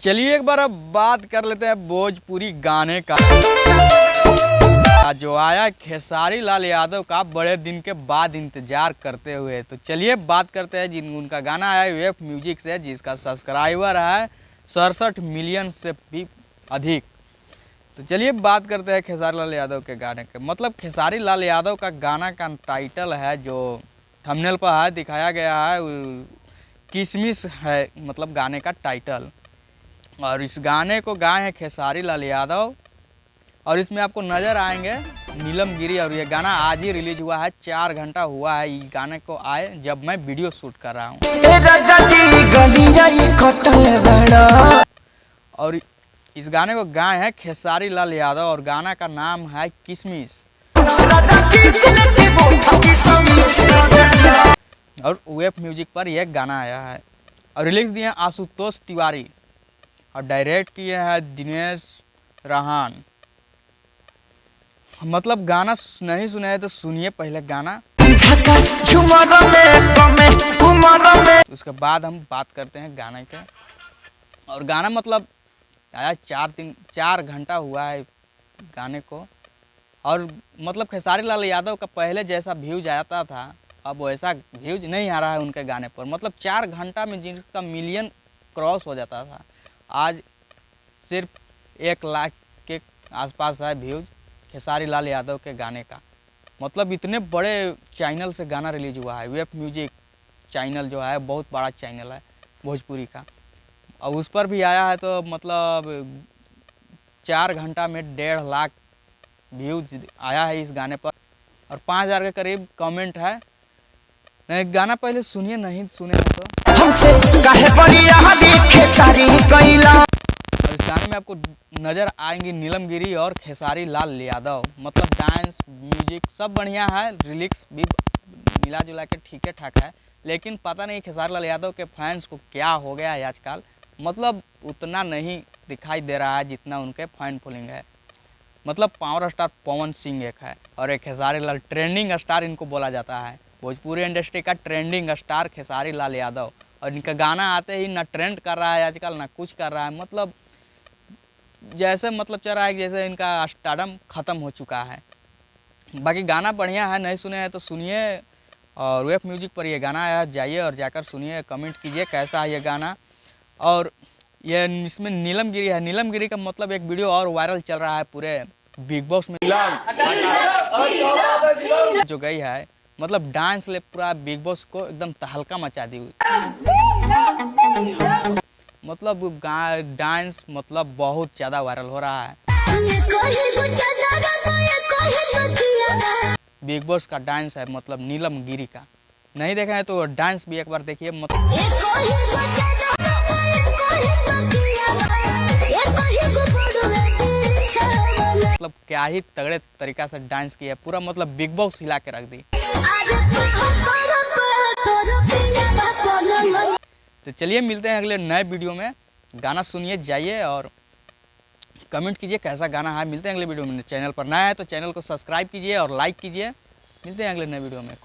चलिए एक बार अब बात कर लेते हैं भोजपुरी गाने का। जो आया खेसारी लाल यादव का बड़े दिन के बाद इंतजार करते हुए। तो चलिए बात करते हैं जिन उनका गाना आया वेब म्यूजिक से, जिसका सब्सक्राइबर है 67 मिलियन से भी अधिक। तो चलिए बात करते हैं खेसारी लाल यादव के गाने के। मतलब खेसारी लाल यादव का गाना का टाइटल है जो थंबनेल पर है दिखाया गया है, किशमिश है मतलब गाने का टाइटल। और इस गाने को गाए हैं खेसारी लाल यादव और इसमें आपको नज़र आएंगे नीलम गिरी। और ये गाना आज ही रिलीज हुआ है, 4 घंटा हुआ है ये गाने को आए जब मैं वीडियो शूट कर रहा हूँ। और इस गाने को गाए हैं खेसारी लाल यादव और गाना का नाम है किशमिश। और वेब म्यूजिक पर यह गाना आया है और रिलीज दिए हैं आशुतोष तिवारी और डायरेक्ट किए हैं दिनेश राहान। मतलब गाना नहीं सुना है तो सुनिए पहले गाना, उसके बाद हम बात करते हैं गाने के। और गाना मतलब आया 4 घंटा हुआ है गाने को। और मतलब खेसारी लाल यादव का पहले जैसा व्यूज आता था अब वैसा व्यूज नहीं आ रहा है उनके गाने पर। मतलब 4 घंटा में जिनका मिलियन क्रॉस हो जाता था, आज सिर्फ 1 लाख के आसपास है व्यूज खेसारी लाल यादव के गाने का। मतलब इतने बड़े चैनल से गाना रिलीज हुआ है। वेब म्यूजिक चैनल जो है बहुत बड़ा चैनल है भोजपुरी का, और उस पर भी आया है तो मतलब 4 घंटा में 1.5 लाख व्यूज आया है इस गाने पर और 5000 के करीब कमेंट है। नहीं गाना पहले सुनिए, नहीं सुने हैं तो। और इस गाने में आपको नज़र आएंगी नीलम गिरी और खेसारी लाल यादव। मतलब डांस म्यूजिक सब बढ़िया है, लिरिक्स भी मिला जुला के ठीक ठाक है। लेकिन पता नहीं खेसारी लाल यादव के फैंस को क्या हो गया है आजकल, मतलब उतना नहीं दिखाई दे रहा है जितना उनके फैन फॉलोइंग है। मतलब पावर स्टार पवन सिंह एक है और एक खेसारी लाल, ट्रेंडिंग स्टार इनको बोला जाता है। भोजपुरी इंडस्ट्री का ट्रेंडिंग स्टार खेसारी लाल यादव। और इनका गाना आते ही ना ट्रेंड कर रहा है आजकल ना कुछ कर रहा है। मतलब जैसे मतलब चल रहा है जैसे इनका स्टारडम ख़त्म हो चुका है। बाकी गाना बढ़िया है, नहीं सुने हैं तो सुनिए। और वेब म्यूजिक पर ये गाना आया, जाइए और जाकर सुनिए, कमेंट कीजिए कैसा है ये गाना। और ये इसमें नीलम गिरी है। नीलम गिरी का मतलब एक वीडियो और वायरल चल रहा है पूरे बिग बॉस में जो गई है। मतलब डांस ले पूरा बिग बॉस को एकदम तहलका मचा दी हुई। मतलब डांस मतलब बहुत ज़्यादा वायरल हो रहा है। बिग बॉस का डांस है मतलब नीलम गिरी का। नहीं देखा है तो डांस भी एक बार देखिए। मतलब क्या ही तगड़े तरीका से डांस किया पूरा, मतलब बिग बॉस हिला के रख दी। तो चलिए मिलते हैं अगले नए वीडियो में। गाना सुनिए, जाइए और कमेंट कीजिए कैसा गाना है। मिलते हैं अगले वीडियो में। चैनल पर नया है तो चैनल को सब्सक्राइब कीजिए और लाइक कीजिए। मिलते हैं अगले नए वीडियो में।